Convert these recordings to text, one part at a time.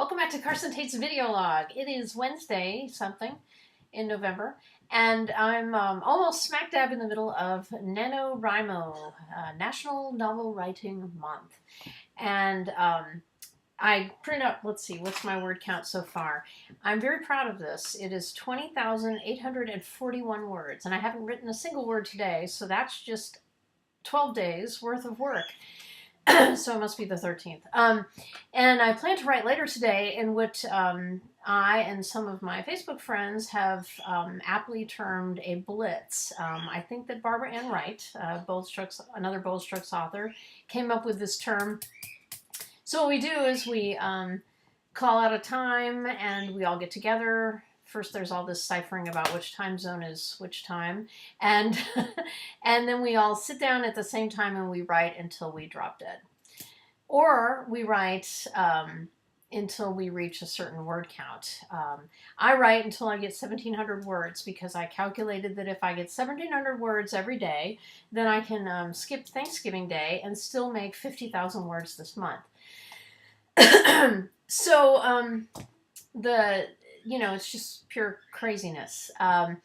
Welcome back to Carson Tate's video log. It is Wednesday something in November, and I'm almost smack dab in the middle of NaNoWriMo, National Novel Writing Month. And I printed up, let's see, what's my word count so far? I'm very proud of this. It is 20,841 words, and I haven't written a single word today, so that's just 12 days worth of work. So it must be the 13th. And I plan to write later today in what I and some of my Facebook friends have aptly termed a blitz. I think that Barbara Ann Wright, another Bold Strokes author, came up with this term. So what we do is we call out a time and we all get together. First, there's all this ciphering about which time zone is which time, and and then we all sit down at the same time and we write until we drop dead, or we write until we reach a certain word count. I write until I get 1,700 words because I calculated that if I get 1,700 words every day, then I can skip Thanksgiving Day and still make 50,000 words this month. So it's just pure craziness. But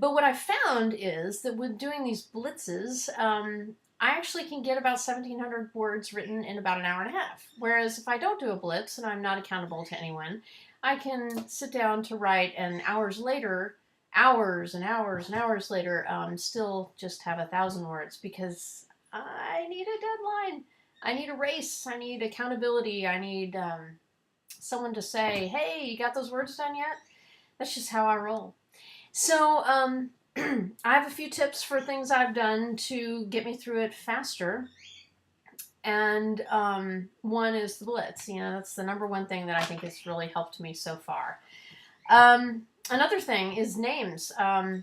what I found is that with doing these blitzes, I actually can get about 1,700 words written in about an hour and a half. Whereas if I don't do a blitz and I'm not accountable to anyone, I can sit down to write and hours later, hours and hours and hours later, still just have 1,000 words because I need a deadline. I need a race. I need accountability. I need someone to say, hey, you got those words done yet? That's just how I roll. So I have a few tips for things I've done to get me through it faster. And one is the blitz. That's the number one thing that I think has really helped me so far. Another thing is names. I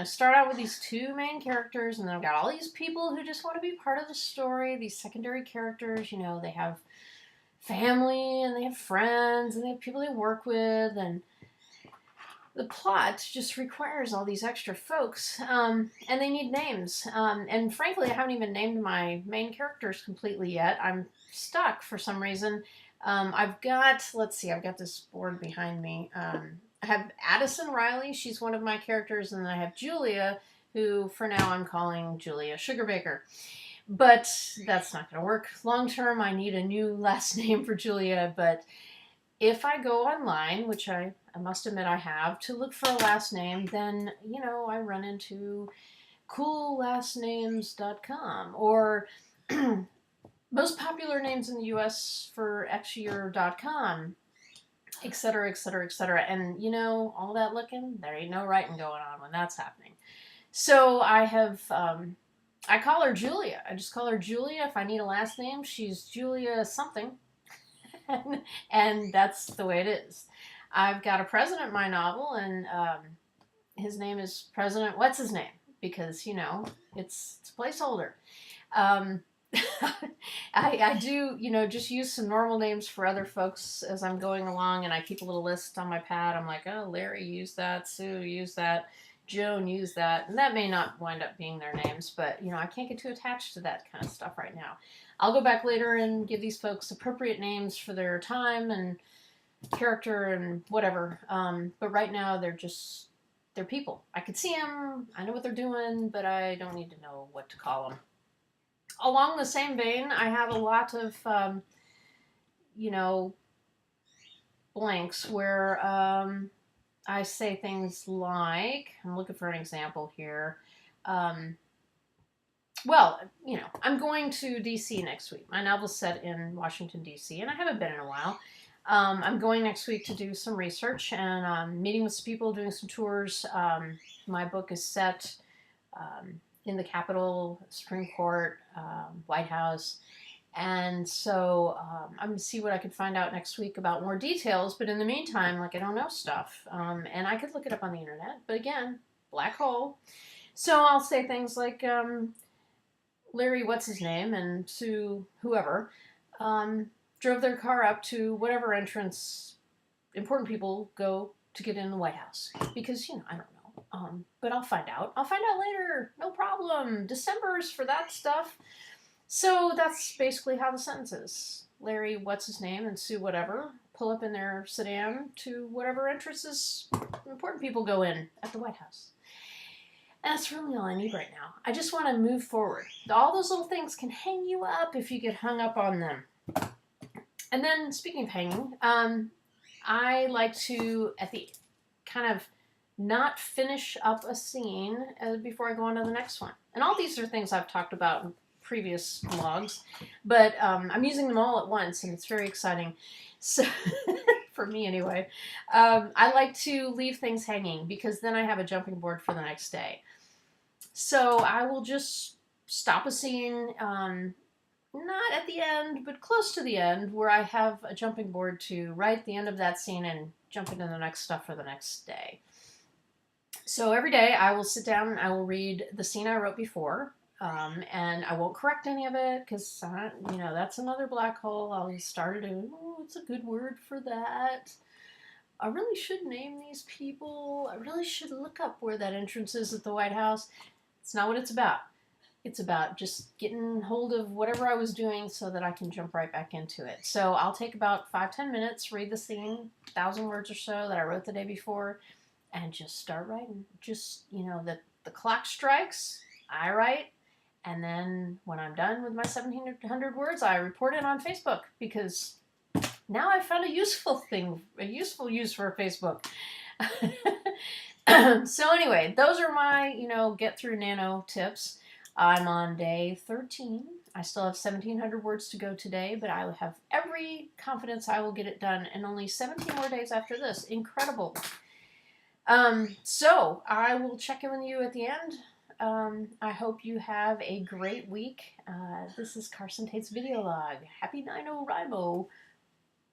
start out with these two main characters, and then I've got all these people who just want to be part of the story, these secondary characters. They have family, and they have friends, and they have people they work with, and the plot just requires all these extra folks, and they need names. And frankly, I haven't even named my main characters completely yet. I'm stuck for some reason. I've got this board behind me. I have Addison Riley, she's one of my characters, and then I have Julia, who for now I'm calling Julia Sugarbaker. But that's not going to work. Long term, I need a new last name for Julia, but if I go online, which I must admit I have, to look for a last name, then, I run into coollastnames.com, or most popular names in the U.S. for xyear.com, etc., etc., etc. And, all that looking, there ain't no writing going on when that's happening. So I call her Julia. I just call her Julia. If I need a last name, she's Julia something. And that's the way it is. I've got a president in my novel, and his name is President What's His Name, because, it's a placeholder. I do, just use some normal names for other folks as I'm going along, and I keep a little list on my pad. I'm like, oh, Larry used that, Sue used that, Joan used that, and that may not wind up being their names, but, I can't get too attached to that kind of stuff right now. I'll go back later and give these folks appropriate names for their time and character and whatever, but right now they're people. I can see them, I know what they're doing, but I don't need to know what to call them. Along the same vein, I have a lot of, blanks where I say things like, I'm looking for an example here. I'm going to D.C. next week. My novel's set in Washington, D.C., and I haven't been in a while. I'm going next week to do some research and meeting with some people, doing some tours. My book is set in the Capitol, Supreme Court, White House. And so I'm going to see what I could find out next week about more details. But in the meantime, I don't know stuff. And I could look it up on the internet. But again, black hole. So I'll say things like Larry, what's his name, and Sue, whoever, drove their car up to whatever entrance important people go to get in the White House. Because, I don't know. But I'll find out. I'll find out later. No problem. December's for that stuff. So that's basically how the sentence is. Larry, what's his name, and Sue, whatever, pull up in their sedan to whatever entrances important people go in at the White House. And that's really all I need right now. I just want to move forward. All those little things can hang you up if you get hung up on them. And then, speaking of hanging, I like to, at the kind of not finish up a scene before I go on to the next one. And all these are things I've talked about in previous vlogs, but I'm using them all at once, and it's very exciting. So, for me anyway, I like to leave things hanging because then I have a jumping board for the next day. So I will just stop a scene, not at the end, but close to the end, where I have a jumping board to write the end of that scene and jump into the next stuff for the next day. So every day I will sit down and I will read the scene I wrote before, and I won't correct any of it because, you know, that's another black hole. I'll start it, what's a good word for that? I really should name these people. I really should look up where that entrance is at the White House. It's not what it's about. It's about just getting hold of whatever I was doing so that I can jump right back into it. So I'll take about 5-10 minutes, read the scene, 1,000 words or so that I wrote the day before, and just start writing. Just, you know, the clock strikes, I write, and then when I'm done with my 1,700 words, I report it on Facebook because now I've found a useful use for Facebook. So anyway, those are my, you know, get through Nano tips. I'm on day 13. I still have 1,700 words to go today, but I have every confidence I will get it done in only 17 more days after this. Incredible. So I will check in with you at the end. I hope you have a great week. This is Carson Tate's video log. Happy NaNoWriMo.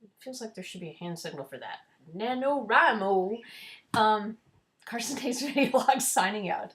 It feels like there should be a hand signal for that. NaNoWriMo. Carson Tate's video log signing out.